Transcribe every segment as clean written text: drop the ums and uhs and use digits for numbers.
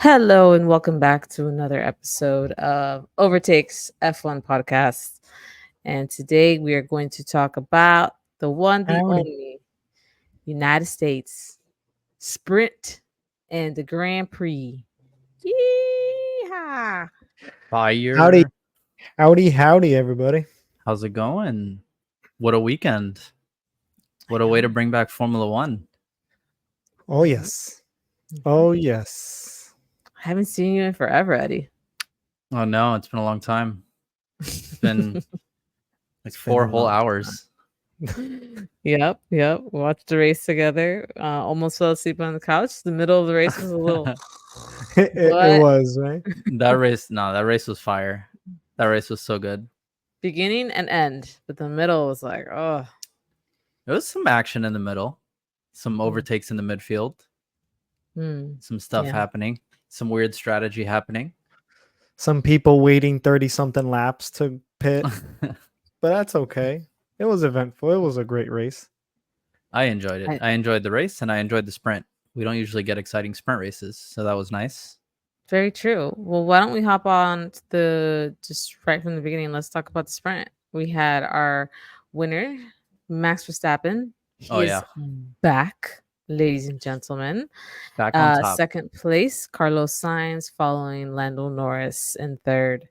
Hello and welcome back to another episode of Overtakes F1 podcast. And today we are going to talk about the one, the Howdy. only United States Sprint and the Grand Prix. Yeehaw! Howdy. Fire. Howdy, everybody. How's it going? What a weekend. What a way to bring back Formula One. Oh, yes. Oh, yes. I haven't seen you in forever, Eddie. Oh no, it's been a long time. It's been like been 4 a whole long hours. Yep. Watched the race together. Almost fell asleep on the couch. The middle of the race was a little. It was, right? that race was fire. That race was so good. Beginning and end, but the middle was like, oh. There was some action in the middle, some overtakes in the midfield, some stuff happening, some weird strategy happening. Some people waiting 30-something laps to pit, but that's okay. It was eventful. It was a great race. I enjoyed it. I enjoyed the race and I enjoyed the sprint. We don't usually get exciting sprint races, so that was nice. Very true. Well, why don't we hop on to just right from the beginning? Let's talk about the sprint. We had our winner, Max Verstappen. He is back, ladies and gentlemen. Back on top. Second place, Carlos Sainz, following Lando Norris in third.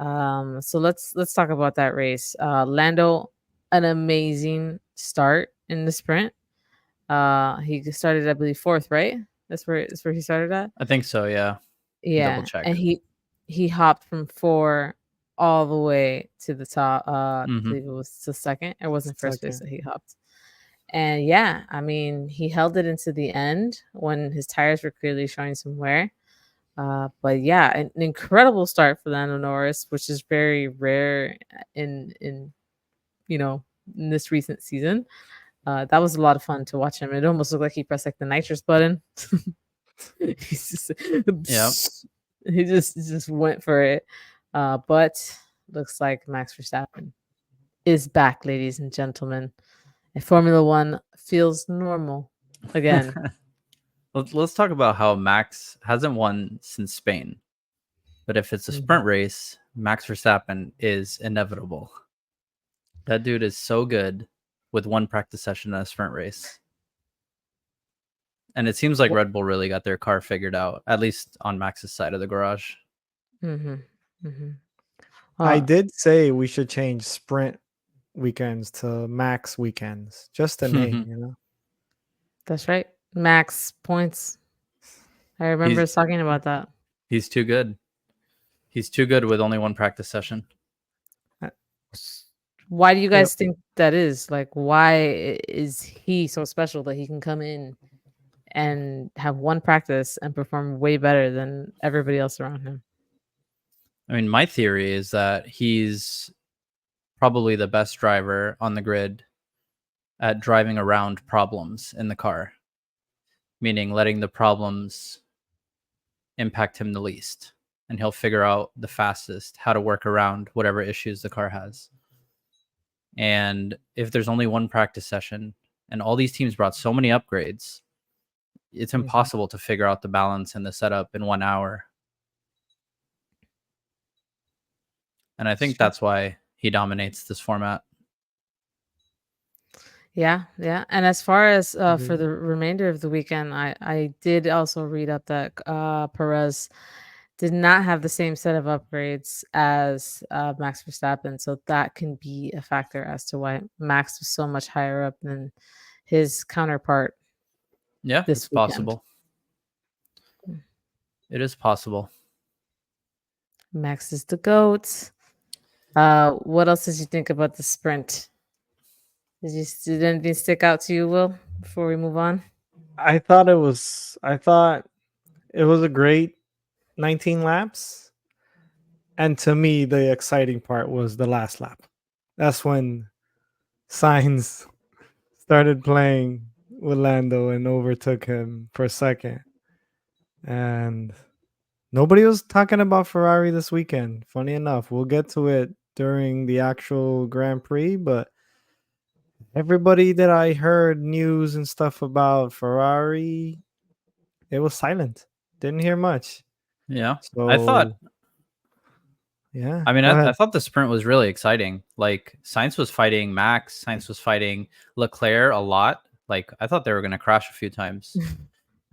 So let's talk about that race. Lando, an amazing start in the sprint. He started, I believe, fourth, right? That's where he started at. I think so, yeah. Yeah, Double check. and he hopped from 4 all the way to the top. I believe it was the second. It wasn't first place that he hopped. And yeah, I mean, he held it into the end when his tires were clearly showing some wear. But yeah, an incredible start for Lando Norris, which is very rare in this recent season. That was a lot of fun to watch him. It almost looked like he pressed like the nitrous button. He's just, he just went for it. But looks like Max Verstappen is back, ladies and gentlemen. And Formula One feels normal again. Let's talk about how Max hasn't won since Spain. But if it's a sprint race, Max Verstappen is inevitable. That dude is so good with one practice session in a sprint race. And it seems like Red Bull really got their car figured out, at least on Max's side of the garage. I did say we should change sprint weekends to Max weekends. Just a name, you know? That's right. Max points. I remember talking about that. He's too good. He's too good with only one practice session. Why do you guys think that is? Like, why is he so special that he can come in and have one practice and perform way better than everybody else around him? I mean, my theory is that he's probably the best driver on the grid at driving around problems in the car, meaning letting the problems impact him the least. And he'll figure out the fastest how to work around whatever issues the car has. And if there's only one practice session and all these teams brought so many upgrades, it's impossible to figure out the balance and the setup in 1 hour. And I think that's why he dominates this format. Yeah. And as far as for the remainder of the weekend, I did also read up that Perez did not have the same set of upgrades as Max Verstappen. So that can be a factor as to why Max was so much higher up than his counterpart. Yeah, it's possible. It is possible. Max is the GOAT. What else did you think about the sprint? Did anything stick out to you, Will, before we move on? I thought it was a great 19 laps. And to me, the exciting part was the last lap. That's when Sainz started playing with Lando and overtook him for a second. And nobody was talking about Ferrari this weekend. Funny enough, we'll get to it during the actual Grand Prix, but everybody that I heard news and stuff about Ferrari, it was silent. Didn't hear much. Yeah, So I thought. Yeah. I mean, Go I ahead. thought the sprint was really exciting. Like Sainz was fighting Max, Sainz was fighting Leclerc a lot. Like I thought they were going to crash a few times,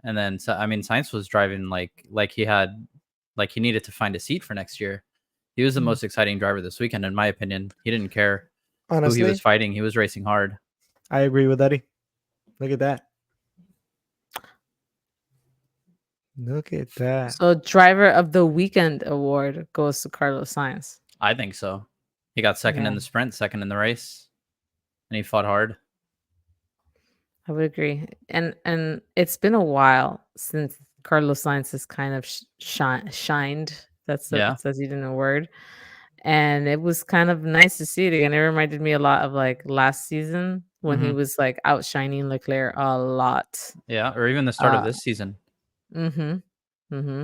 and then I mean, Sainz was driving like he needed to find a seat for next year. He was the most exciting driver this weekend, in my opinion. He didn't care who he was Honestly, fighting. He was racing hard. I agree with Eddie. Look at that. Look at that. So, driver of the weekend award goes to Carlos Sainz. I think so. He got second in Yeah. the sprint, second in the race, and he fought hard. I would agree, and it's been a while since Carlos Sainz has kind of shined. That's Yeah. that's even a word, and it was kind of nice to see it again. It reminded me a lot of like last season when he was like outshining Leclerc a lot. Yeah, or even the start of this season. Mm-hmm. Mm-hmm.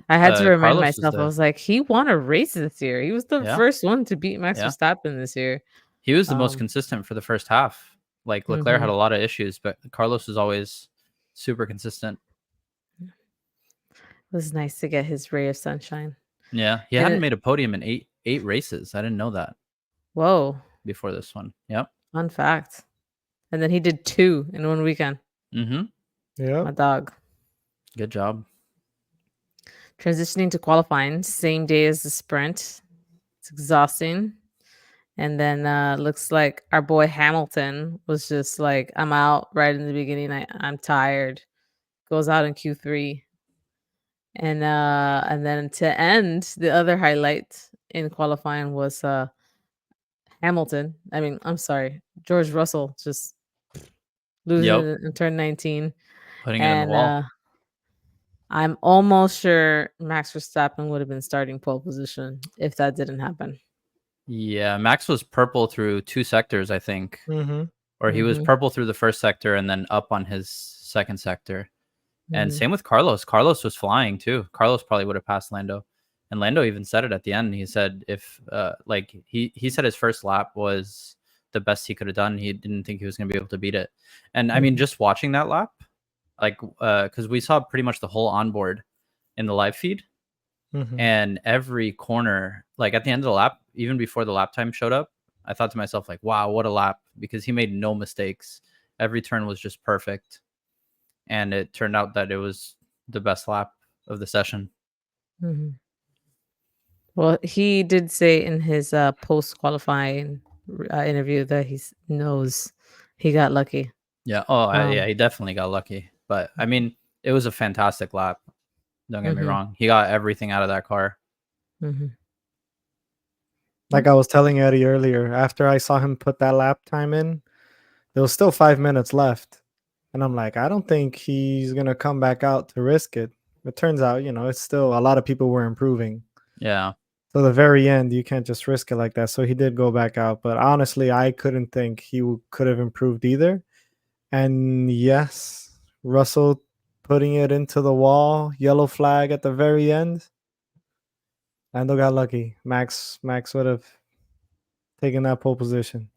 I had to remind Carlos was myself. I was like, he won a race this year. He was the first one to beat Max Verstappen this year. He was the most consistent for the first half. Like Leclerc had a Mhm. lot of issues, but Carlos was always super consistent. It was nice to get his ray of sunshine. Yeah, he And hadn't made a podium in eight races. I didn't know that Whoa, before this one. Yep. fun fact. And then he did 2 in one weekend. Mm-hmm. Yeah. My dog. Good job. Transitioning to qualifying, same day as the sprint. It's exhausting. And then looks like our boy Hamilton was just like, I'm out right in the beginning. I'm tired. Goes out in Q3. And then to end, the other highlight in qualifying was Hamilton. I mean, I'm sorry, George Russell just losing Yep. it in turn 19. Putting it in the And wall. I'm almost sure Max Verstappen would have been starting pole position if that didn't happen. Yeah, Max was purple through 2 sectors, I think. Mm-hmm. Or he was purple through the first sector and then up on his second sector. And same with Carlos. Carlos was flying too. Carlos probably would have passed Lando. And Lando even said it at the end. He said if like he said his first lap was the best he could have done. He didn't think he was going to be able to beat it. And I mean, just watching that lap, like because we saw pretty much the whole onboard in the live feed, and every corner, like at the end of the lap, even before the lap time showed up, I thought to myself like, wow, what a lap, because he made no mistakes. Every turn was just perfect. And it turned out that it was the best lap of the session. Well, he did say in his post-qualifying interview that he knows he got lucky. Yeah. Oh, yeah, he definitely got lucky. But I mean, it was a fantastic lap. Don't get me wrong. He got everything out of that car. Like I was telling Eddie earlier, after I saw him put that lap time in, there was still 5 minutes left. And I'm like, I don't think he's going to come back out to risk it. It turns out, it's still a lot of people were improving. Yeah. So the very end, you can't just risk it like that. So he did go back out. But honestly, I couldn't think he could have improved either. And yes, Russell putting it into the wall, yellow flag at the very end. Lando got lucky. Max would have taken that pole position.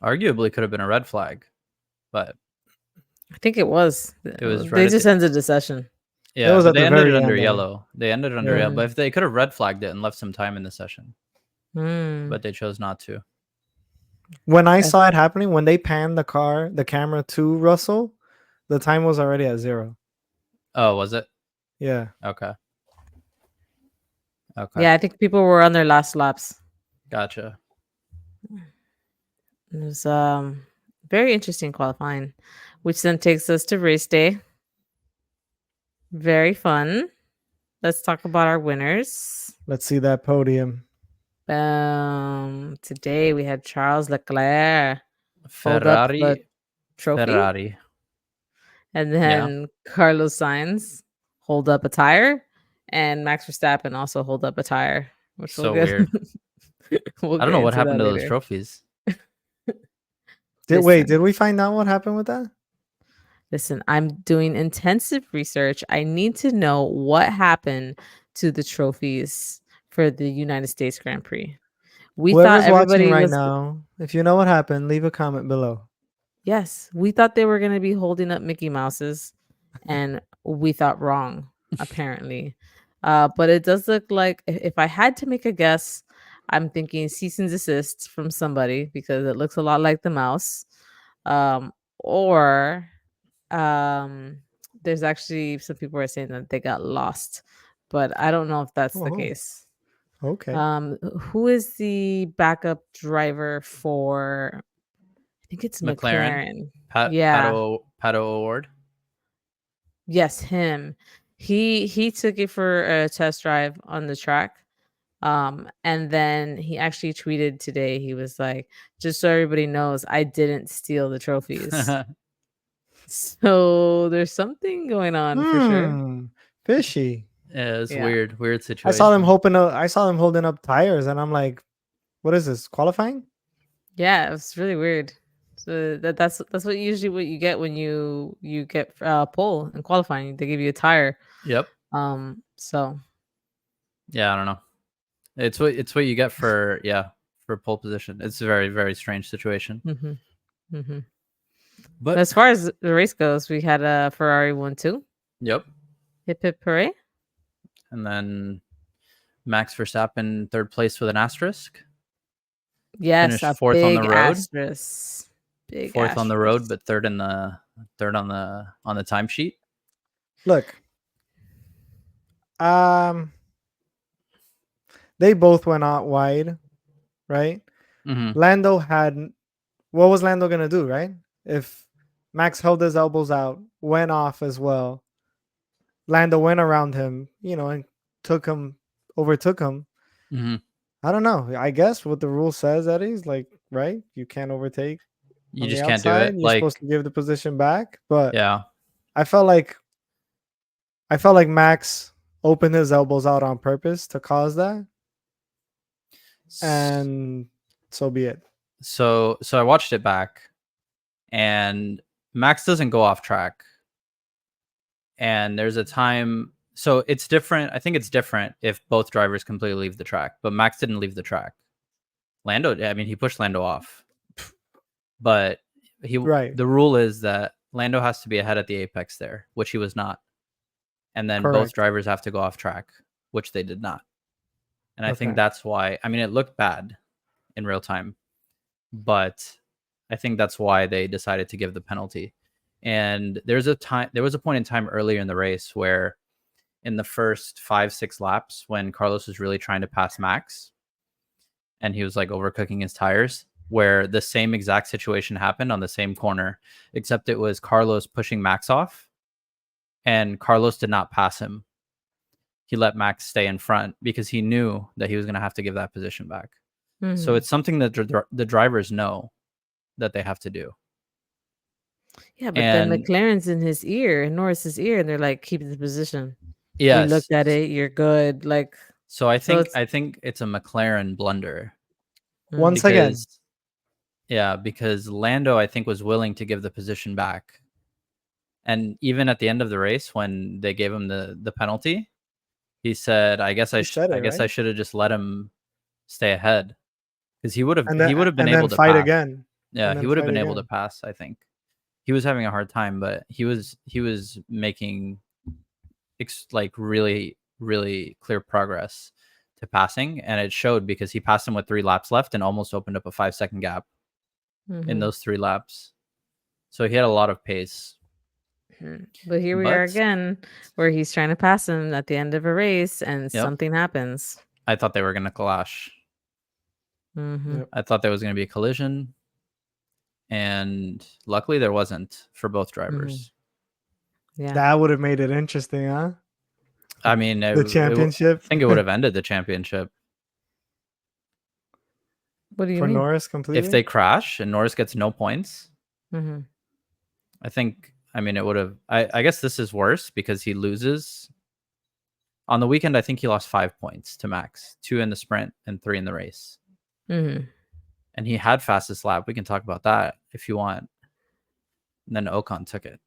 Arguably could have been a red flag, but I think it was. It was they just ended the session. Yeah, was but at they the ended very it under end, yellow. They ended it under yellow. But if they could have red flagged it and left some time in the session, but they chose not to. When I saw it happening, when they panned the camera to Russell, the time was already at 0. Oh, was it? Yeah. Okay. Yeah, I think people were on their last laps. Gotcha. It was very interesting qualifying, which then takes us to race day. Very fun. Let's talk about our winners. Let's see that podium. Today we had Charles Leclerc hold up the trophy. Ferrari. And then Carlos Sainz hold up a tire, and Max Verstappen also hold up a tire, which so weird. I don't know what happened to those trophies. Did we find out what happened with that? Listen, I'm doing intensive research. I need to know what happened to the trophies for the United States Grand Prix. Whoever's watching right now, if you know what happened, leave a comment below. Yes, we thought they were going to be holding up Mickey Mouse's, and we thought wrong. apparently. But it does look like if I had to make a guess, I'm thinking cease and desist from somebody because it looks a lot like the mouse. Or there's actually some people are saying that they got lost, but I don't know if that's the Oh, case. okay. Who is the backup driver for? I think it's McLaren, McLaren. Yeah. Pato O'Ward. Yes, him. He took it for a test drive on the track. And then he actually tweeted today. He was like, "Just so everybody knows, I didn't steal the trophies." So there's something going on for sure. Fishy. Yeah, it's Yeah. weird I saw them situation. I saw them holding up tires, and I'm like, "What is this? Qualifying?" Yeah, it was really weird. So that's what usually what you get when you get pole in qualifying. They give you a tire. Yep. So Yeah, I don't know. It's what you get for pole position. It's a very, very strange situation. mhm, mhm. But As far as the race goes, we had a Ferrari 1-2. yep. Hip hip hooray. And then Max Verstappen third place with an asterisk. Yes, Finished a fourth on the big road. asterisk. Big Fourth on the road, asterisk. but third on the timesheet. Look, they both went out wide, right? Mm-hmm. Lando had what was Lando gonna do, right? If Max held his elbows out, went off as well, Lando went around him, and overtook him. Mm-hmm. I don't know. I guess what the rule says, Eddie, is like, right? You can't overtake You on the just can't do outside. it. You're supposed Like, to give the position back. But yeah. I felt like Max opened his elbows out on purpose to cause that, and so be it. So I watched it back, and Max doesn't go off track. And there's a time, so it's different. I think it's different if both drivers completely leave the track, but Max didn't leave the track. Lando, I mean, he pushed Lando off, but Right. the rule is that Lando has to be ahead at the apex there, which he was not. And then both Correct. drivers have to go off track, which they did not. And I think Okay. that's why, I mean, it looked bad in real time, but I think that's why they decided to give the penalty. And there was a point in time earlier in the race where in the first 5-6 laps when Carlos was really trying to pass Max and he was like overcooking his tires, where the same exact situation happened on the same corner, except it was Carlos pushing Max off and Carlos did not pass him. He let Max stay in front because he knew that he was going to have to give that position back. Mm-hmm. So it's something that the drivers know that they have to do. Yeah, but then McLaren's in his ear, Norris's ear, and they're like, keep the position. Yes. We looked at it, you're good. Like, so I think it's a McLaren blunder. Once again. Yeah, because Lando, I think, was willing to give the position back. And even at the end of the race, when they gave him the penalty, he said, "I guess I should have just let him stay ahead, because he would have been able to fight pass again." Yeah, he would have been able to pass. I think he was having a hard time, but he was making like really, really clear progress to passing, and it showed because he passed him with 3 laps left and almost opened up a 5-second gap in those 3 laps. So he had a lot of pace. But here we are again, where he's trying to pass him at the end of a race, and something happens. I thought they were going to clash. I thought there was going to be a collision, and luckily there wasn't for both drivers. Yeah, that would have made it interesting, huh? I mean, the championship. I think it would have ended the championship. What do you for mean? Norris completely? If they crash and Norris gets no points, I think. I mean, it would have. I guess this is worse because he loses. On the weekend, I think he lost 5 points to Max, 2 in the sprint and 3 in the race. And he had fastest lap. We can talk about that if you want. And then Ocon took it.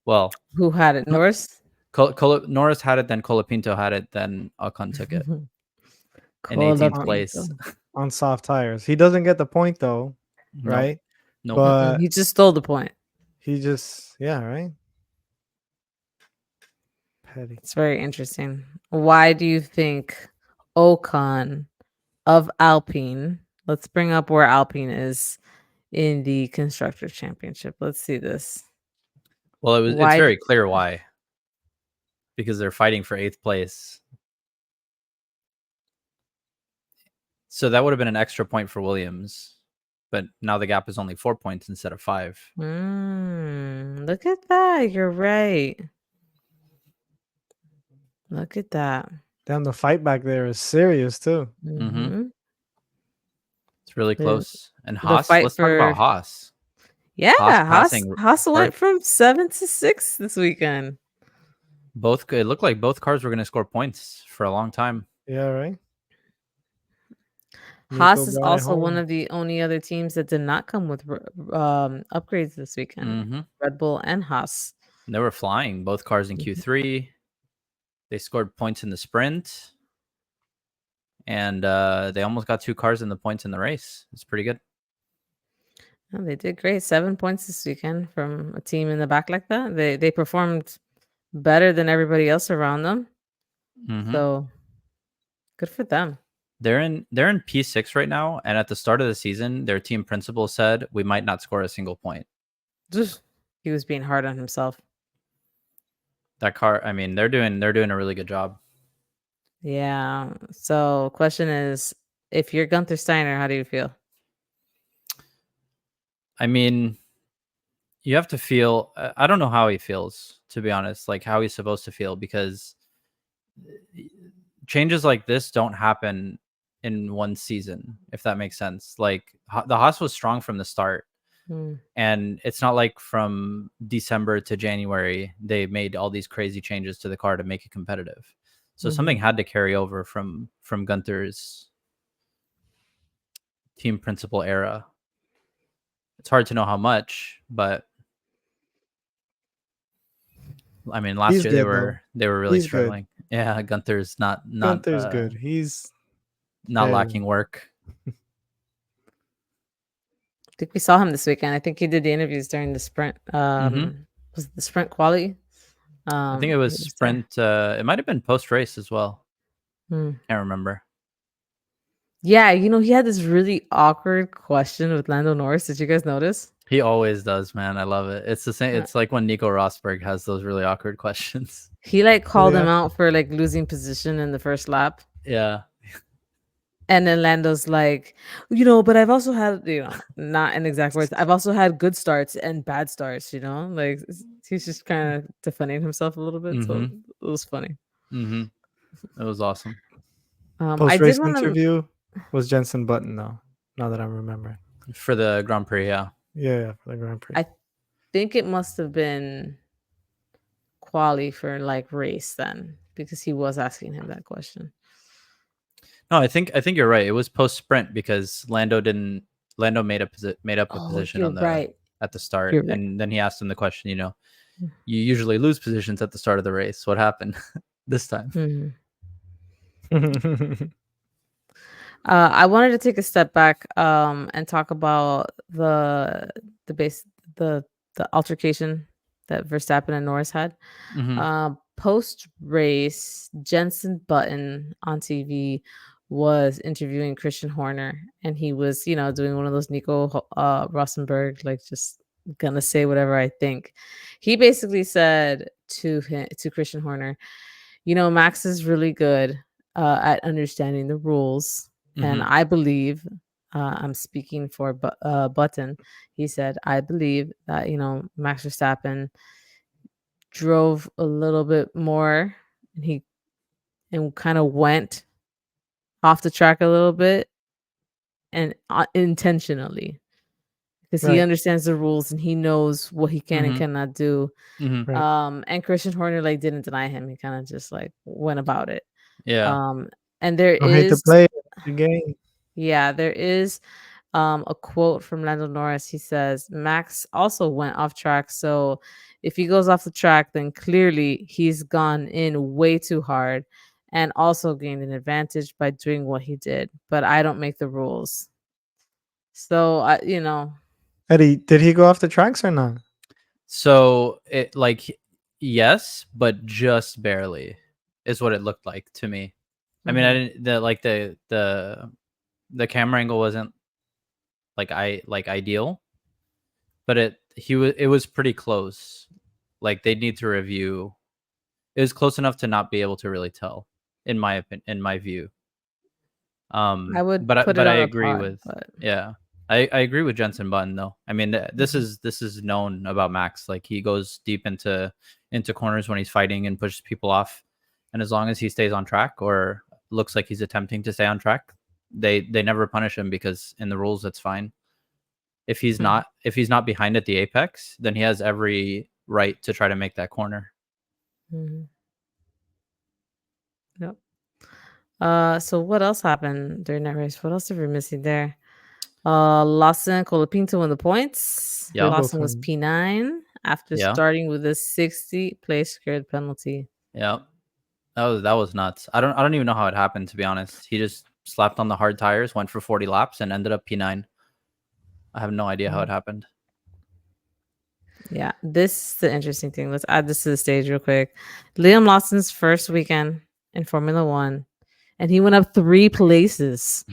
Well, who had it? Norris? Norris had it, then Colapinto had it, then Ocon took it in 18th place. On soft tires. He doesn't get the point though, right? No. But he just stole the point. He just, right? Petty. It's very interesting. Why do you think Ocon of Alpine? Let's bring up where Alpine is in the constructor championship. Let's see this. Well, it's very clear why. Because they're fighting for 8th place. So that would have been an extra point for Williams. But now the gap is only 4 points instead of 5. Look at that. You're right. Look at that. Damn, the fight back there is serious too. Mm-hmm. It's really close. And Haas, let's talk about Haas. Yeah, Haas went from 7 to 6 this weekend. It looked like both cars were going to score points for a long time. Yeah, right. Haas is also one of the only other teams that did not come with upgrades this weekend. Red Bull and Haas. And they were flying, both cars in Q3. They scored points in the sprint. And they almost got 2 cars in the points in the race. It's pretty good. Oh, they did great. 7 points this weekend from a team in the back like that. They performed better than everybody else around them. So good for them. They're in P6 right now, and at the start of the season, their team principal said we might not score a single point. He was being hard on himself. That car, I mean, they're doing a really good job. Yeah. So, question is, if you're Gunther Steiner, how do you feel? I mean, you have to feel. I don't know how he feels, to be honest. Like how he's supposed to feel, because changes like this don't happen in one season, if that makes sense. Like the Haas was strong from the start, and it's not like from December to January they made all these crazy changes to the car to make it competitive. So something had to carry over from Gunther's team principal era. It's hard to know how much, but I mean, last year they were really struggling. Good. Yeah, Gunther's not Gunther's good. He's not lacking work. I think we saw him this weekend. I think he did the interviews during the sprint. Was it the sprint quali? I think it was sprint. It might have been post race as well. Can't remember. Yeah, he had this really awkward question with Lando Norris. Did you guys notice? He always does, man. I love it. It's the same. It's like when Nico Rosberg has those really awkward questions. He called him out for losing position in the first lap. Yeah. And then Lando's like, but I've also had, not in exact words, I've also had good starts and bad starts, like he's just kind of defending himself a little bit. So it was funny. It was awesome. Post-race interview was Jensen Button, though, now that I'm remembering. For the Grand Prix, yeah. Yeah, for the Grand Prix. I think it must have been quali for race then, because he was asking him that question. No, I think you're right. It was post sprint because Lando made up a position on at the start, and then he asked him the question. You usually lose positions at the start of the race. What happened this time? I wanted to take a step back and talk about the altercation that Verstappen and Norris had. Post race, Jensen Button on TV was interviewing Christian Horner, and he was, doing one of those Nico Rosberg, just gonna say whatever I think. He basically said to Christian Horner, Max is really good at understanding the rules, and I believe, I'm speaking for Button. He said, I believe that Max Verstappen drove a little bit more, and kind of went off the track a little bit, and intentionally, because he understands the rules and he knows what he can and cannot do. And Christian Horner didn't deny him. He kind of just went about it. And there is hate to play the game. Yeah, there is a quote from Lando Norris. He says, Max also went off track, so if he goes off the track, then clearly he's gone in way too hard and also gained an advantage by doing what he did. But I don't make the rules. So, Eddie, did he go off the tracks or not? So Yes, but just barely is what it looked like to me. I mean, I didn't the camera angle wasn't like ideal, but it was pretty close. Like they'd need to review. It was close enough to not be able to really tell, in my opinion, in my view. I would but put it I on a agree pod, with but yeah. I agree with Jensen Button though. I mean, this is known about Max. Like he goes deep into corners when he's fighting and pushes people off, and as long as he stays on track or looks like he's attempting to stay on track, they never punish him because in the rules it's fine. If he's not behind at the apex, then he has every right to try to make that corner. Yep. So what else happened during that race? What else did we missing there? Lawson Colapinto won the points. Yeah. Lawson was P9 after starting with a 60 place scared penalty. Yeah. That was nuts. I don't even know how it happened, to be honest. He just slapped on the hard tires, went for 40 laps, and ended up P9. I have no idea how it happened. Yeah, this is the interesting thing. Let's add this to the stage real quick. Liam Lawson's first weekend in Formula One, and he went up 3 places.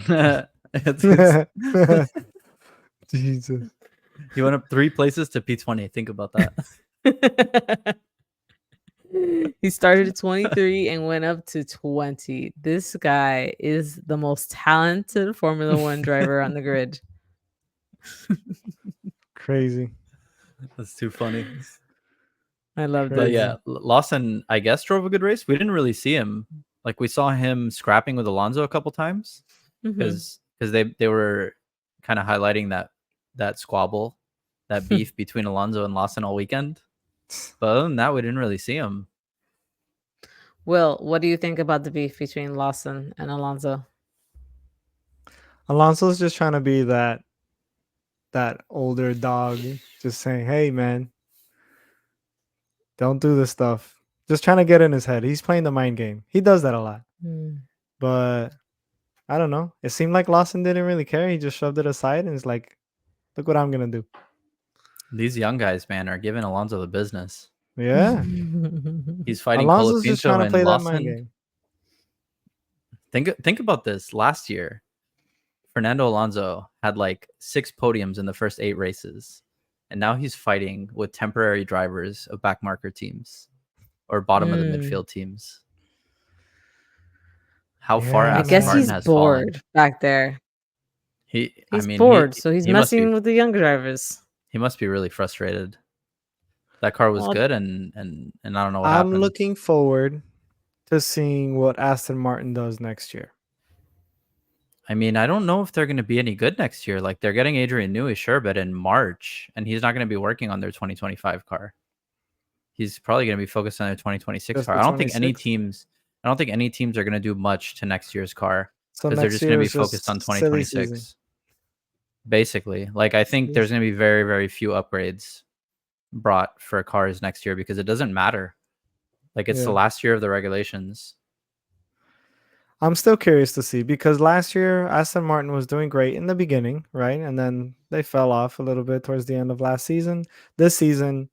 Jesus. He went up 3 places to P20. Think about that. He started at 23 and went up to 20. This guy is the most talented Formula One driver on the grid. Crazy. That's too funny. I love that. But yeah, Lawson, I guess, drove a good race. We didn't really see him. Like we saw him scrapping with Alonso a couple times because they were kind of highlighting that squabble, that beef between Alonso and Lawson all weekend. But other than that, we didn't really see him. Will, what do you think about the beef between Lawson and Alonso? Alonso's just trying to be that older dog, just saying, "Hey, man, don't do this stuff." Just trying to get in his head. He's playing the mind game. He does that a lot. But I don't know. It seemed like Lawson didn't really care. He just shoved it aside and is like, "Look what I'm gonna do." These young guys, man, are giving Alonso the business. Yeah. He's fighting Alonso's just trying to play that mind Lawson. game. Think about this. Last year, Fernando Alonso had like 6 podiums in the first 8 races. And now he's fighting with temporary drivers of backmarker teams or bottom of the midfield teams. How far I Aston guess Martin he's has bored fallen. Back there. He's bored, so he's messing with the young drivers. He must be really frustrated. That car was good, and I don't know what happened. I'm looking forward to seeing what Aston Martin does next year. I mean, I don't know if they're going to be any good next year. Like, they're getting Adrian Newey, sure, but in March, and he's not going to be working on their 2025 car. He's probably going to be focused on their 2026 car. I don't think any teams are going to do much to next year's car because they're just going to be focused on 2026. Basically, like I think there's going to be very, very few upgrades brought for cars next year because it doesn't matter. Like it's the last year of the regulations. I'm still curious to see because last year Aston Martin was doing great in the beginning, right? And then they fell off a little bit towards the end of last season. This season,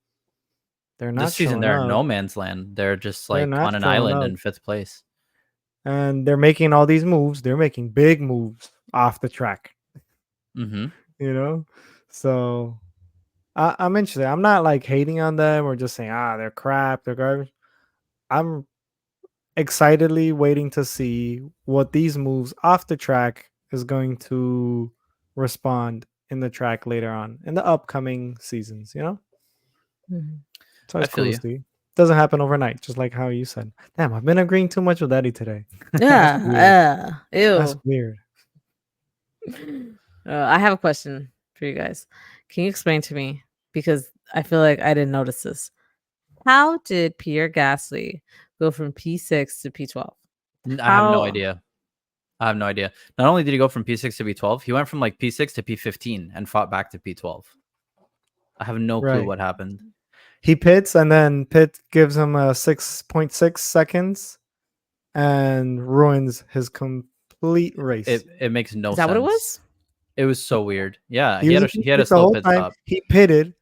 they're not. This season, they're in no man's land. They're just like on an island in 5th place. And they're making all these moves. They're making big moves off the track. Mm-hmm. You know, so I'm interested. I'm not like hating on them or just saying they're crap, they're garbage. I'm excitedly waiting to see what these moves off the track is going to respond in the track later on in the upcoming seasons, you know? So it's cool to see. Doesn't happen overnight, just like how you said. Damn, I've been agreeing too much with Eddie today. Yeah. Ew. That's weird. I have a question for you guys. Can you explain to me, because I feel like I didn't notice this. How did Pierre Gasly go from P6 to P12? I have no idea. Not only did he go from P6 to P12, he went from like P6 to P15 and fought back to P12. I have no clue what happened. He pits and then pit gives him a 6.6 seconds and ruins his complete race. It makes no sense. Is that what it was? It was so weird. Yeah, he had a slow pit stop. He pitted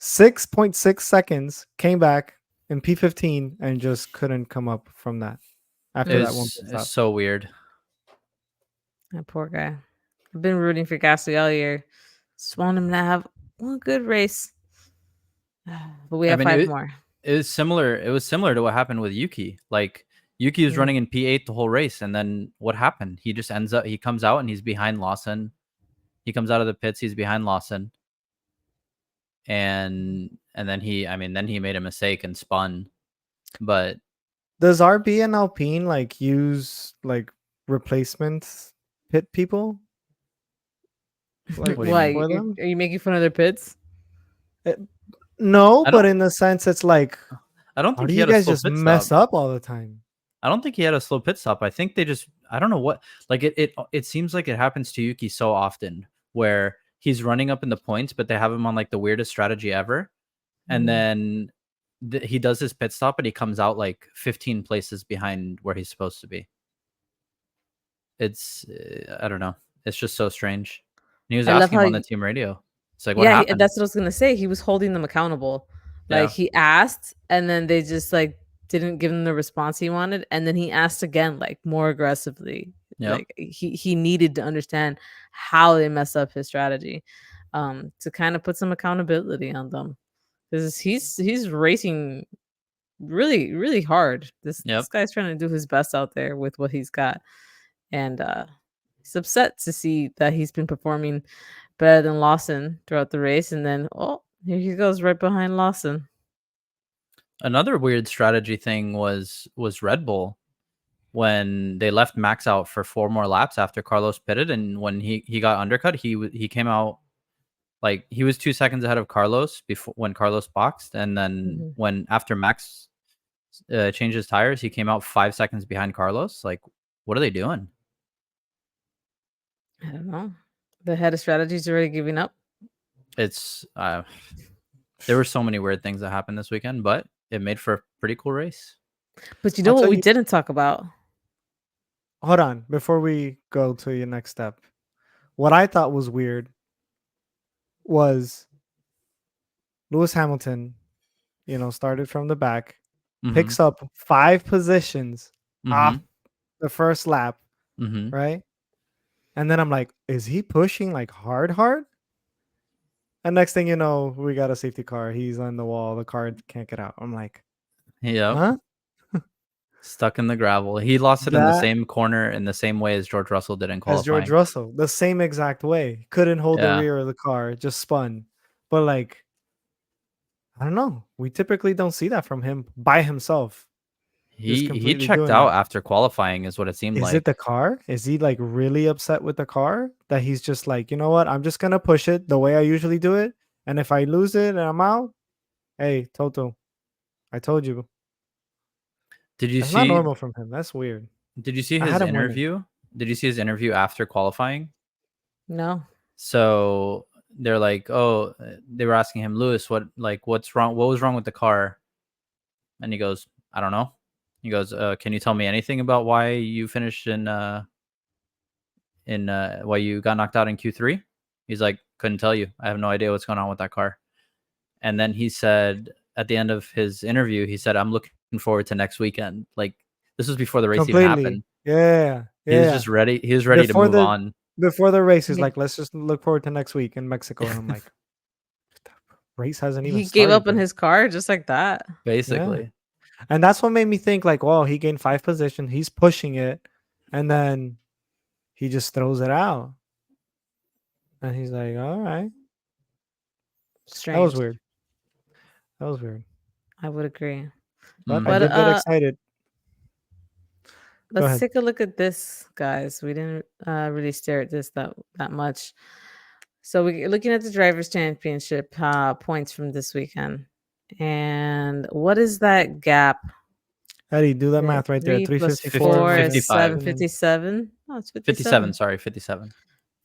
6.6 seconds, came back in P15 and just couldn't come up from that after that one pit It's stop. so weird. That poor guy. I've been rooting for Gasly all year. Just want him to have one good race. But we have 5 more. It was similar. It was similar to what happened with Yuki. Like Yuki was running in P8 the whole race, and then what happened? He just ends up. He comes out and he's behind Lawson. He comes out of the pits. He's behind Lawson, and then he. I mean, then he made a mistake and spun. But does RB and Alpine like use like replacement pit people? Like, why are you making fun of their pits? No, but in the sense, it's like, I don't think you guys just mess up all the time. I don't think he had a slow pit stop. I think they just, I don't know what, like it seems like it happens to Yuki so often where he's running up in the points, but they have him on like the weirdest strategy ever. And then he does his pit stop, but he comes out like 15 places behind where he's supposed to be. It's, I don't know. It's just so strange. And he was asking him on the team radio. It's like, what happened? That's what I was going to say. He was holding them accountable. Like he asked and then they just like didn't give him the response he wanted. And then he asked again, like more aggressively. Yep. Like he needed to understand how they messed up his strategy to kind of put some accountability on them. Because he's racing really, really hard. This guy's trying to do his best out there with what he's got. And he's upset to see that he's been performing better than Lawson throughout the race. And then, here he goes right behind Lawson. Another weird strategy thing was Red Bull when they left Max out for 4 more laps after Carlos pitted, and when he got undercut, he came out like he was 2 seconds ahead of Carlos before when Carlos boxed, and then when after Max changed his tires, he came out 5 seconds behind Carlos. Like, what are they doing? I don't know. The head of strategy is already giving up. It's there were so many weird things that happened this weekend, but it made for a pretty cool race. But you know what we didn't talk about? Hold on, before we go to your next step. What I thought was weird was Lewis Hamilton, started from the back, picks up 5 positions off the first lap, right? And then I'm like, is he pushing like hard? And next thing you know, we got a safety car. He's on the wall. The car can't get out. I'm like, huh? Stuck in the gravel. He lost it in the same corner in the same way as George Russell did in qualifying. As George Russell, the same exact way. Couldn't hold the rear of the car. It just spun. But like, I don't know. We typically don't see that from him by himself. He checked out after qualifying is what it seemed like. Is it the car? Is he like really upset with the car that he's just like, you know what? I'm just going to push it the way I usually do it. And if I lose it and I'm out, hey, Toto, I told you. That's not normal from him. That's weird. Did you see his interview? Did you see his interview after qualifying? No. So they're like, oh, they were asking him, Lewis, what's wrong? What was wrong with the car? And he goes, I don't know. He goes, can you tell me anything about why you finished why you got knocked out in Q3? He's like, couldn't tell you. I have no idea what's going on with that car. And then he said at the end of his interview, he said, I'm looking forward to next weekend. Like, this was before the race even happened. Yeah. He was just ready. He was ready to move on. Before the race, he's like, let's just look forward to next week in Mexico. And I'm like, the race hasn't even started. He gave up on his car just like that. Basically. Yeah. And that's what made me think like, well, he gained 5 positions. He's pushing it. And then he just throws it out. And he's like, all right. Strange. That was weird. I would agree. But I did get excited. Let's take a look at this, guys. We didn't really stare at this that much. So we're looking at the Drivers' Championship points from this weekend. And what is that gap? Eddie, do that math right there. 354. 757. Oh, it's 57. Sorry, 57.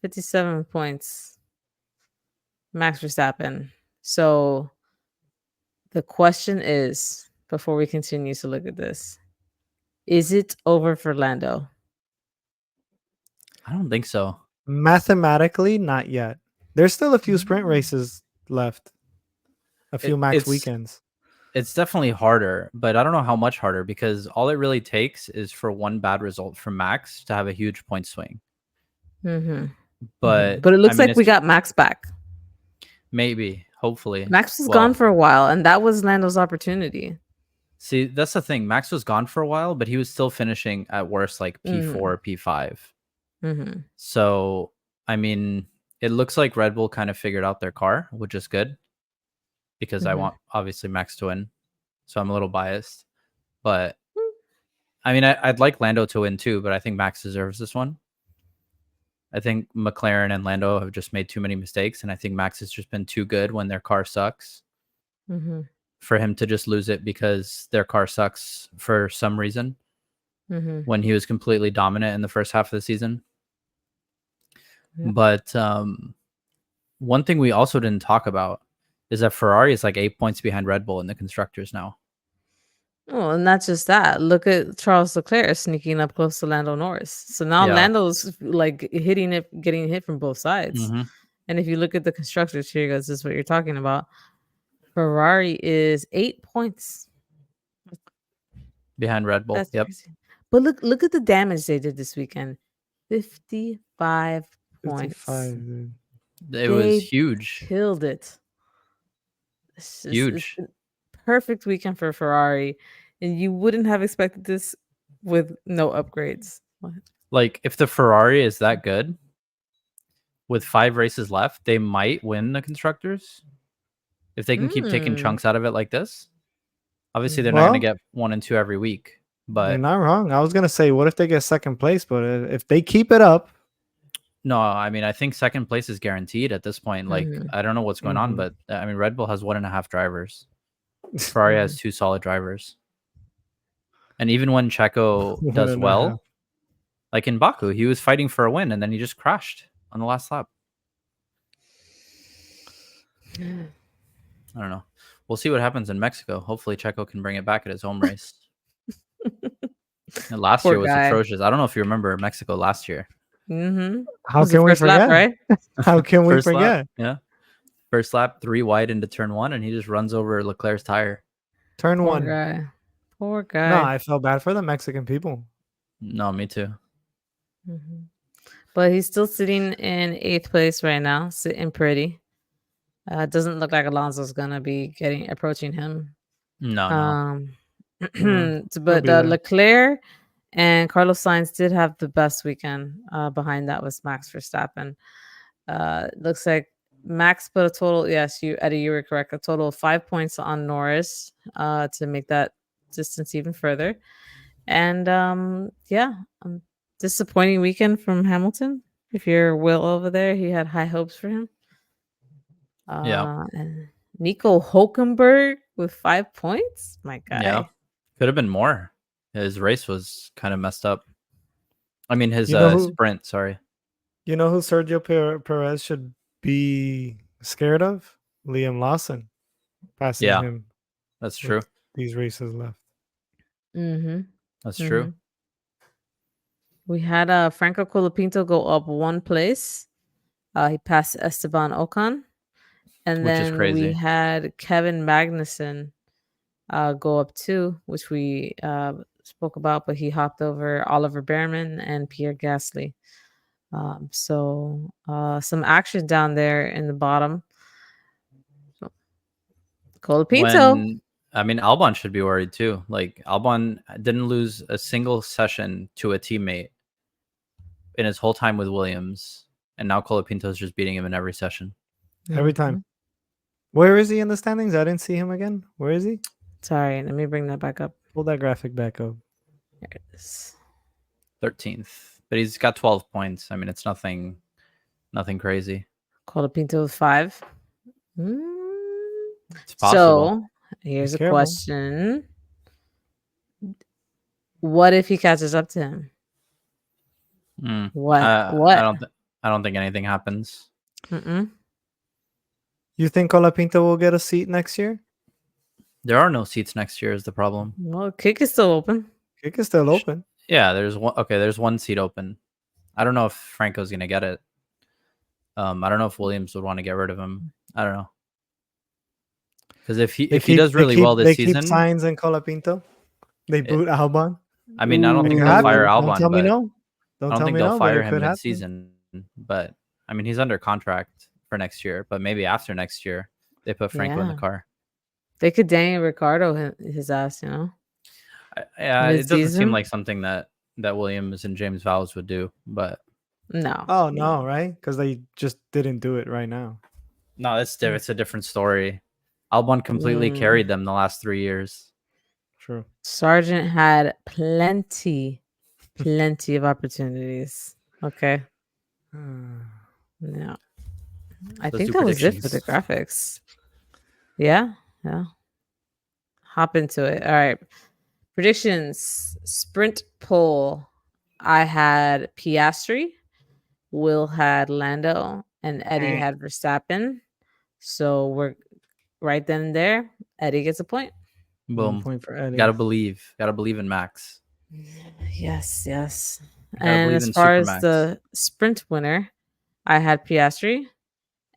57 points. Max Verstappen. So the question is, before we continue to look at this, is it over for Lando? I don't think so. Mathematically, not yet. There's still a few sprint races left. A few max weekends. It's definitely harder, but I don't know how much harder because all it really takes is for one bad result from Max to have a huge point swing. But But it looks I mean, like we it's got Max back. maybe, hopefully. Max was gone for a while, and that was Lando's opportunity. See, that's the thing. Max was gone for a while, but he was still finishing at worst like P4, P5. So, I mean, it looks like Red Bull kind of figured out their car, which is good because I want obviously Max to win. So I'm a little biased, but I mean, I'd like Lando to win too, but I think Max deserves this one. I think McLaren and Lando have just made too many mistakes, and I think Max has just been too good when their car sucks for him to just lose it because their car sucks for some reason when he was completely dominant in the first half of the season. But one thing we also didn't talk about is that Ferrari is like 8 points behind Red Bull in the constructors now. Oh, and not just that. Look at Charles Leclerc sneaking up close to Lando Norris. So now Lando's like getting hit from both sides. And if you look at the constructors here, guys, this is what you're talking about. Ferrari is 8 points behind Red Bull. That's crazy. But look at the damage they did this weekend. 55 points. 55, it was huge. Killed it. Huge. It's perfect weekend for Ferrari, and you wouldn't have expected this with no upgrades. Like if the Ferrari is that good with 5 races left, they might win the constructors if they can keep taking chunks out of it like this. Obviously, they're not going to get 1 and 2 every week, but you're not wrong. I was going to say, what if they get second place? But if they keep it up, no, I mean, I think second place is guaranteed at this point. Like, I don't know what's going on, but I mean, Red Bull has 1.5 drivers. Ferrari has 2 solid drivers. And even when Checo does well, like in Baku, he was fighting for a win and then he just crashed on the last lap. I don't know. We'll see what happens in Mexico. Hopefully Checo can bring it back at his home race. Last year was atrocious. I don't know if you remember Mexico last year. How can we forget? Lap, right? How can we forget? Yeah. First lap, 3 wide into turn 1, and he just runs over Leclerc's tire. Turn Poor 1. Guy. Poor guy. No, I felt bad for the Mexican people. No, me too. But he's still sitting in 8th place right now, sitting pretty. It doesn't look like Alonso's gonna be approaching him. No. But Leclerc and Carlos Sainz did have the best weekend. Behind that was Max Verstappen. Looks like Max put a total. Yes, Eddie, you were correct. A total of 5 points on Norris to make that distance even further. And disappointing weekend from Hamilton. If you're Will over there, he had high hopes for him. And Nico Hulkenberg with 5 points. My guy. Yeah, could have been more. His race was kind of messed up. I mean, his sprint. Sorry. You know who Sergio Perez should be scared of? Liam Lawson passing him. That's true. These races left. That's true. We had Franco Colapinto go up 1 place. He passed Esteban Ocon. And then we had Kevin Magnussen go up 2, which we spoke about, but he hopped over Oliver Behrman and Pierre Gasly. So some action down there in the bottom. So, Colapinto. I mean, Albon should be worried too. Like Albon didn't lose a single session to a teammate in his whole time with Williams, and now Colapinto's just beating him in every session. Every time. Where is he in the standings? I didn't see him again. Where is he? Sorry, let me bring that back up. Pull that graphic back up. There it is. 13th, but he's got 12 points. I mean, it's nothing crazy. Colapinto with 5. It's possible. So here's a question: what if he catches up to him? What? I don't think anything happens. You think Colapinto will get a seat next year? There are no seats next year is the problem. Well, kick is still open. Kick is still open. Yeah, there's one. Okay, there's 1 seat open. I don't know if Franco's gonna get it. I don't know if Williams would want to get rid of him. I don't know. Because if he does really well this season, they keep signs in Colapinto. They boot Albon. I mean, I don't think It they'll fire happen. Don't Albon, tell me but no. I Don't don't tell think me they'll no, but fire it him could happen. mid-season. But I mean, he's under contract for next year. But maybe after next year, they put Franco in the car. They could Daniel Ricciardo his ass, you know. Yeah, it doesn't seem like something that Williams and James Vowles would do, but no. Oh no, right? Because they just didn't do it right now. No, it's a different story. Albon completely carried them the last 3 years. True. Sargent had plenty of opportunities. Okay. Yeah. I think that was it for the graphics. Yeah. Hop into it. All right. Predictions. Sprint poll. I had Piastri. Will had Lando. And Eddie had Verstappen. So we're right then and there. Eddie gets a point. Boom. 1 point for Eddie. Gotta believe in Max. Yes. And as far as the sprint winner, I had Piastri,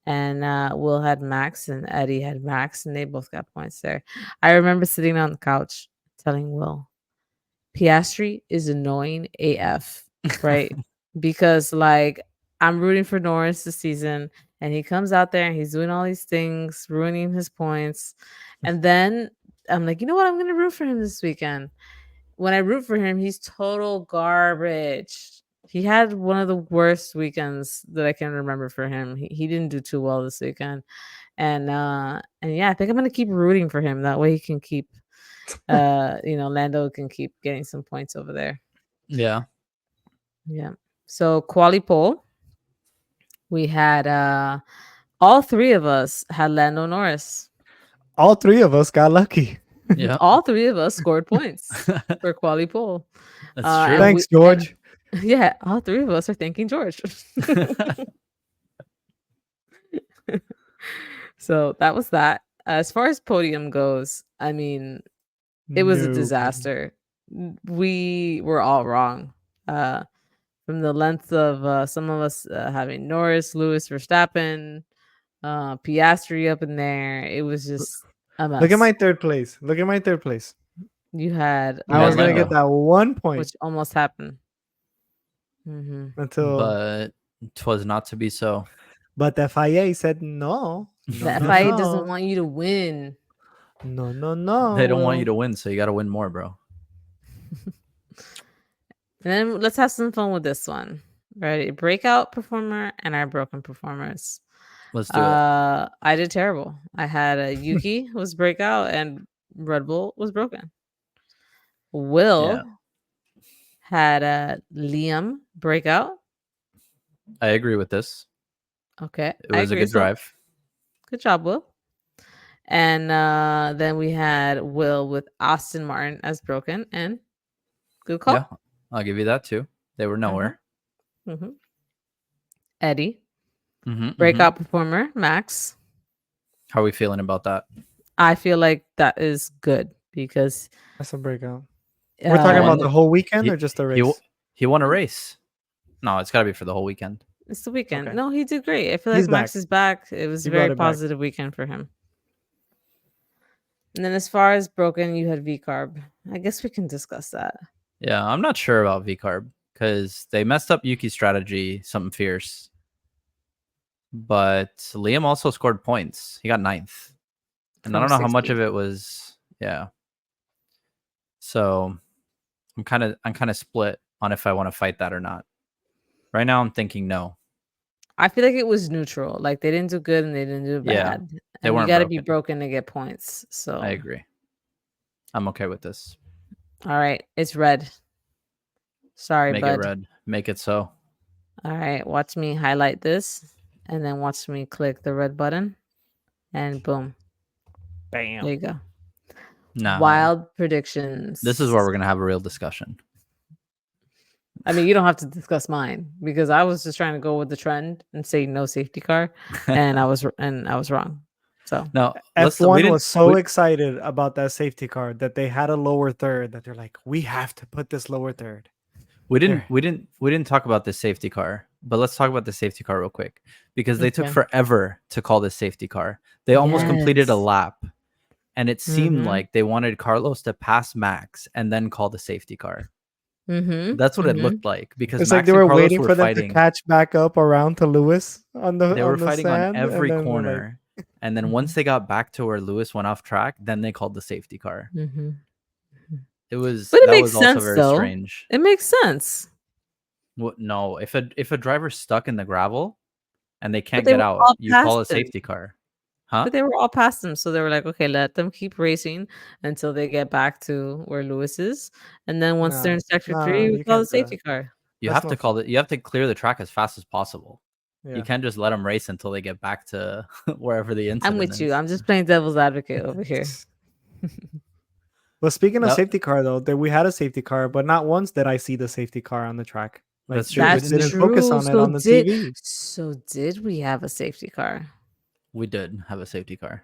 and Will had Max, and Eddie had Max, and they both got points there. I remember sitting on the couch telling Will, Piastri is annoying AF, right? Because like I'm rooting for Norris this season, and he comes out there and he's doing all these things, ruining his points, and then I'm like, you know what? I'm gonna root for him this weekend. When I root for him, he's total garbage. He had one of the worst weekends that I can remember for him. He didn't do too well this weekend. And yeah, I think I'm gonna keep rooting for him. That way he can keep Lando can keep getting some points over there. Yeah. So quali poll. We had all three of us had Lando Norris. All three of us got lucky. Yeah. All three of us scored points for quali poll. That's true. Thanks, George. Yeah, all three of us are thanking George. So that was that. As far as podium goes, I mean, it was a disaster. We were all wrong. From the length of some of us having Norris, Lewis, Verstappen, Piastri up in there. It was just a mess. Look at my third place. You had. I was gonna get that 1 point, which almost happened. But it was not to be so. But the FIA said no. The FIA doesn't want you to win. No. They don't want you to win, so you got to win more, bro. And then let's have some fun with this one. Ready? Breakout performer and our broken performers. Let's do it. I did terrible. I had Yuki was breakout and Red Bull was broken. Will had Liam breakout. I agree with this. Okay. It was a good drive. Good job, Will. And then we had Will with Aston Martin as broken, and good call. Yeah, I'll give you that too. They were nowhere. Eddie, breakout performer, Max. How are we feeling about that? I feel like that is good because that's a breakout. We're talking about the whole weekend or just the race? He won a race. No, it's got to be for the whole weekend. It's the weekend. Okay. No, he did great. I feel like Max is back. It was a very positive weekend for him. And then as far as broken, you had V-Carb. I guess we can discuss that. Yeah, I'm not sure about V-Carb because they messed up Yuki's strategy, something fierce. But Liam also scored points. He got 9th. And I don't know how much of it was, So I'm kind of split on if I want to fight that or not. Right now I'm thinking no. I feel like it was neutral. Like they didn't do good and they didn't do bad. They and weren't. You got to be broken to get points. So I agree. I'm okay with this. All right, it's red. Sorry, Make bud. it red. Make it so. All right, watch me highlight this, and then watch me click the red button, and boom, bam. There you go. Nah. Wild predictions. This is where we're gonna have a real discussion. I mean, you don't have to discuss mine because I was just trying to go with the trend and say no safety car, and I was wrong. So no, F1 was so excited about that safety car that they had a lower third. That they're like, we have to put this lower third. We didn't talk about this safety car, but let's talk about the safety car real quick because they took forever to call this safety car. They almost completed a lap and it seemed like they wanted Carlos to pass Max and then call the safety car. That's what it looked like, because It's like Max they and were Carlos waiting were for them to fighting. catch back up around to Lewis on They were the fighting on sand, and every then they're like, corner, and then once they got back to where Lewis went off track, then they called the safety car. But it That makes was also sense, very though. strange. It makes sense. No, if a driver's stuck in the gravel and they But can't they get were out, all you call a past him. safety car. Huh? But they were all past him, so they were like, okay, let them keep racing until they get back to where Lewis is, and then once they're in sector 3, we you call the can't do that. safety car. You That's have to no call it. You have to clear the track as fast as possible. You Yeah. can't just let them race until they get back to wherever the incident I'm with is. you. I'm just playing devil's advocate over here. Well, speaking of That- safety car, though, that we had a safety car, but not once did I see the safety car on the track. Like, That's they true. We just didn't didn't focus true. on it on the TV. So did we have a safety car? We did have a safety car.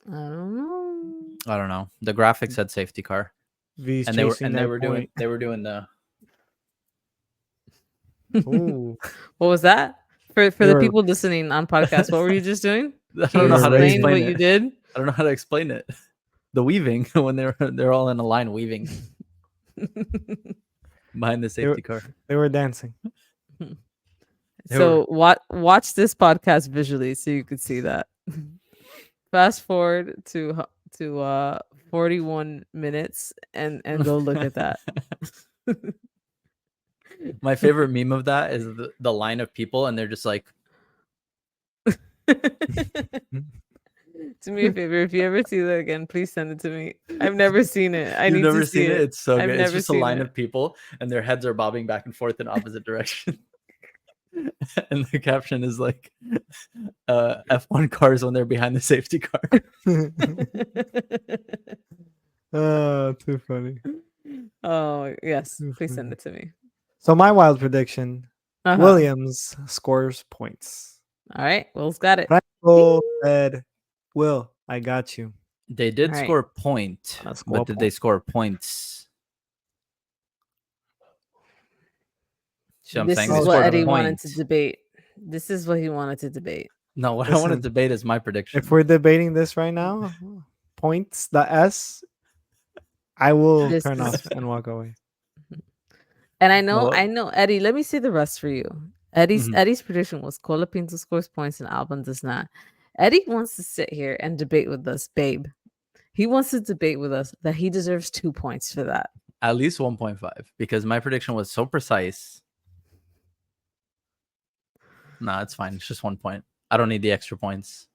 I don't know. I don't know. The graphic said safety car, V's and chasing they that were point. doing the. Ooh, What was that? For They the were- people listening on podcast, what were you just doing? I Can don't you know how to explain explain what it. you did? I don't know how to explain it. The weaving when they're all in a line weaving behind the safety car. they were dancing. So watch this podcast visually so you could see that. Fast forward to 41 minutes and go look at that. My favorite meme of that is the line of people, and they're just like, Do me a favor, if you ever see that again, please send it to me. I've never seen it. I you've need never to see seen it. It's so I've good. It's never just a seen line it. of people, and their heads are bobbing back and forth in opposite direction. And the caption is like, F1 cars when they're behind the safety car. Oh, too funny. Oh yes, please send it to me. So my wild prediction: Williams scores points. All right, Will's got it. Franco said, "Will, I got you." They did Right. score a point, but did they score points? See what I'm This saying? is They what scored Eddie a wanted point. to debate. This is what he wanted to debate. No, what I want to debate is my prediction. If we're debating this right now, points, the S, I will turn off and walk away. And I know, Eddie. Let me see the rest for you. Eddie's Mhm. Eddie's prediction was Colapinto scores points and Albon does not. Eddie wants to sit here and debate with us, babe. He wants to debate with us that he deserves 2 points for that. At least 1.5, because my prediction was so precise. No, it's fine. It's just 1 point. I don't need the extra points.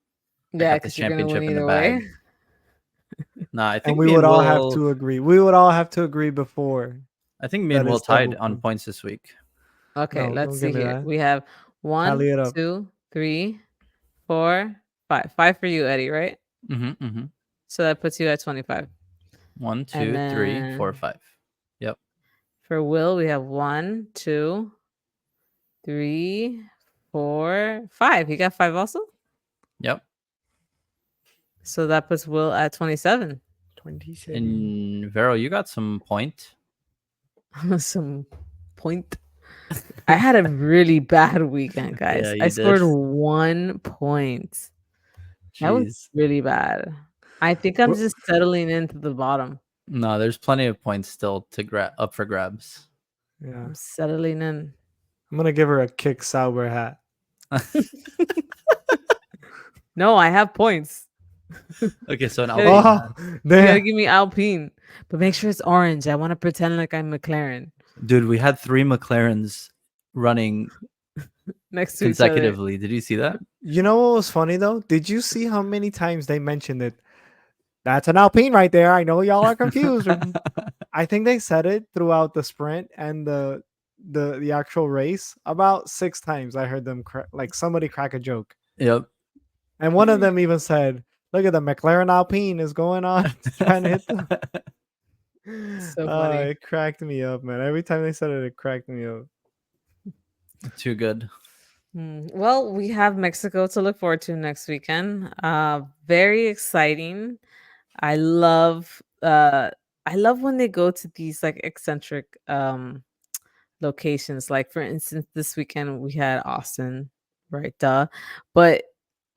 Yeah, got the because you're gonna win championship in the either bag. way. Nah, I think And we me would and all Will, have to agree. We would all have to agree before. I think me that and Will is tied double on point. points this week. Okay, No, let's don't see give me here. that. We have 1, Tally it up. 2, 3, 4, 5. 5 for you, Eddie, right? Mm-hmm, mm-hmm. So that puts you at 25. 1, 2, And 3, 4, then 5. Yep. For Will, we have 1, 2, 3, 4, 5. He got 5 also? Yep. So that puts Will at 27. 27. And Vero, you got some point. Some point. I had a really bad weekend, guys. Yeah, I you scored did. 1 point. That was Jeez. really bad. I think I'm just settling into the bottom. No, there's plenty of points still to up for grabs. Yeah. I'm settling in. I'm gonna give her a kick Sauber hat. No, I have points. Okay, so an Hey, Alpine. Oh, You gotta damn. give me Alpine, but make sure it's orange. I want to pretend like I'm McLaren Dude, we had 3 McLarens running next to each other. consecutively. Did you see that? You know what was funny though? Did you see how many times they mentioned it? That's an Alpine right there. I know y'all are confused. I think they said it throughout the sprint and the actual race about 6 times. I heard them like somebody crack a joke, Yep. and one of them even said, "Look at the McLaren Alpine is going on trying to hit them." So funny. It cracked me up, man. Every time they said it, it cracked me up. Too good. Well, we have Mexico to look forward to next weekend. Very exciting. I love when they go to these like eccentric locations. Like for instance, this weekend we had Austin, right? Duh. But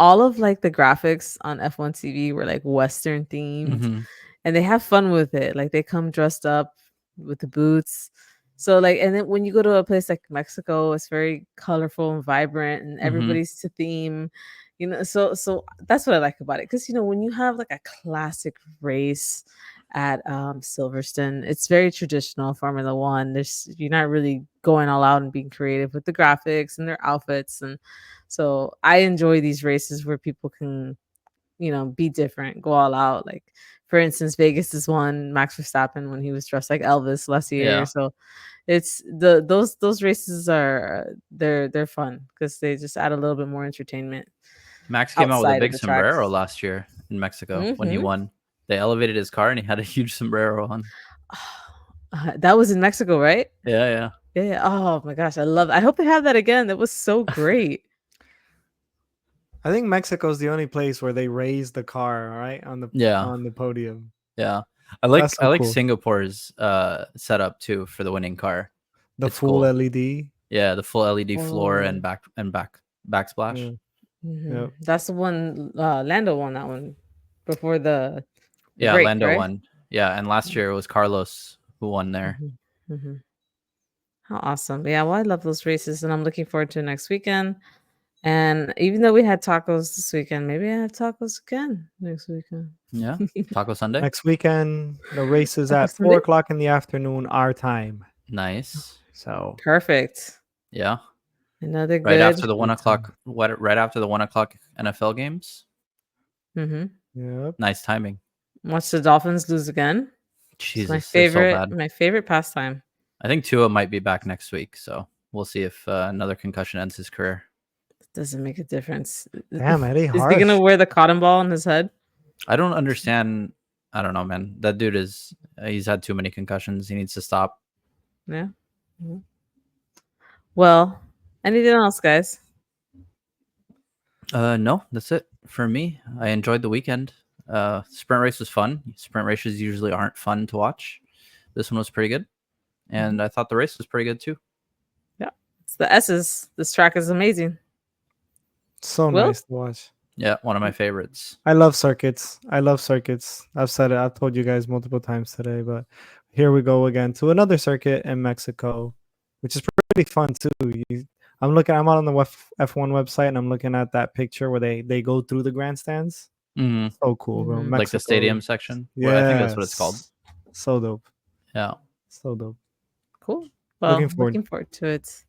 all of like the graphics on F1 TV were like Western themed, and they have fun with it. Like they come dressed up with the boots. So like, and then when you go to a place like Mexico, it's very colorful and vibrant, and everybody's to theme. So that's what I like about it. Because when you have like a classic race at Silverstone, it's very traditional Formula One. You're not really going all out and being creative with the graphics and their outfits, and so I enjoy these races where people can be different, go all out. Like for instance, Vegas is one, Max Verstappen when he was dressed like Elvis last year. Yeah. So it's those races they're fun because they just add a little bit more entertainment. Max came out with a outside of big the sombrero tracks. last year in Mexico when he won. They elevated his car and he had a huge sombrero on. That was in Mexico, right? Yeah. Yeah. Oh my gosh, I love. I hope they have that again. That was so great. I think Mexico is the only place where they raise the car right on the podium. Yeah, I like cool. Singapore's setup too for the winning car. It's full cool. LED. Yeah, the full LED floor and backsplash. Yep. That's the one Lando won that one before the yeah break, Lando right? won. Yeah, and last year it was Carlos who won there. How awesome. Yeah, well, I love those races, and I'm looking forward to next weekend. And even though we had tacos this weekend, maybe I have tacos again next weekend. Yeah, Taco Sunday. Next weekend, the race is at 4 o'clock in the afternoon, our time. Nice. So perfect. Yeah. Another good. Right after the 1 o'clock. Right after the 1 o'clock NFL games. Yep. Nice timing. Watch the Dolphins lose again. Jesus, my favorite. So bad. My favorite pastime. I think Tua might be back next week, so we'll see if another concussion ends his career. Doesn't make a difference. Damn, Eddie, is he gonna wear the cotton ball on his head? I don't understand. I don't know, man. That dude he's had too many concussions. He needs to stop. Yeah. Well, anything else, guys? No, that's it for me. I enjoyed the weekend. Sprint race was fun. Sprint races usually aren't fun to watch. This one was pretty good. And I thought the race was pretty good too. Yeah. It's the S's. This track is amazing. So nice to watch. Yeah, one of my favorites. I love circuits. I've said it. I've told you guys multiple times today, but here we go again to another circuit in Mexico, which is pretty fun too. I'm out on the F1 website and I'm looking at that picture where they go through the grandstands. So cool, bro. Mexico, like the stadium section. Yeah, I think that's what it's called. So dope. Yeah. So dope. Cool. Well, looking forward to it.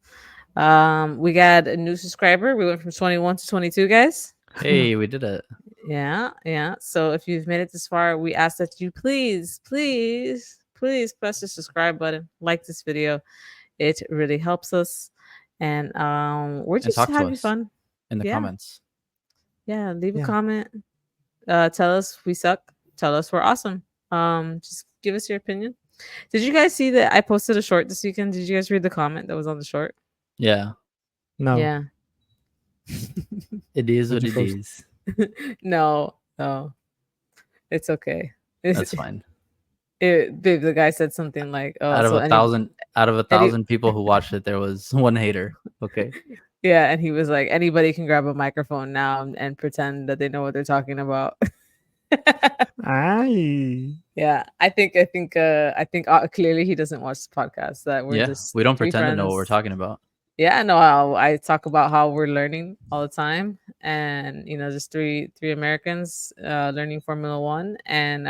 We got a new subscriber. We went from 21 to 22, guys. Hey, we did it. Yeah. So if you've made it this far, we ask that you please press the subscribe button, like this video. It really helps us. And we're just having fun in the comments. Yeah, leave a comment. Tell us we suck. Tell us we're awesome. Just give us your opinion. Did you guys see that I posted a short this weekend? Did you guys read the comment that was on the short? Yeah. No. Yeah. It is what it is. No. It's okay. That's fine. The guy said something like, "Oh, out of a thousand people who watched it, there was one hater." Okay. Yeah, and he was like, "Anybody can grab a microphone now and pretend that they know what they're talking about." Yeah, I think clearly he doesn't watch the podcast. That we're just we don't pretend to know what we're talking about. Yeah, no, I talk about how we're learning all the time, and just three Americans learning Formula One, and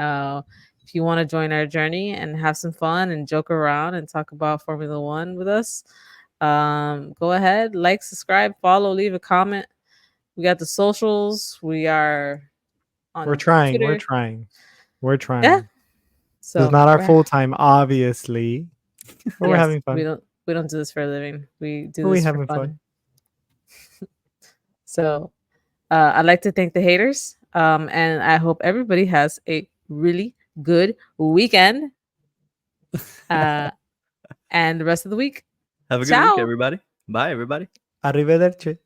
if you want to join our journey and have some fun and joke around and talk about Formula One with us, go ahead, like, subscribe, follow, leave a comment. We got the socials. We are on We're trying. Twitter. We're trying. Yeah. So it's not our full time, obviously. But we're having fun. We don't do this for a living. We do this for fun. So I'd like to thank the haters. And I hope everybody has a really good weekend. And the rest of the week. Have a good week, everybody. Bye, everybody. Arrivederci.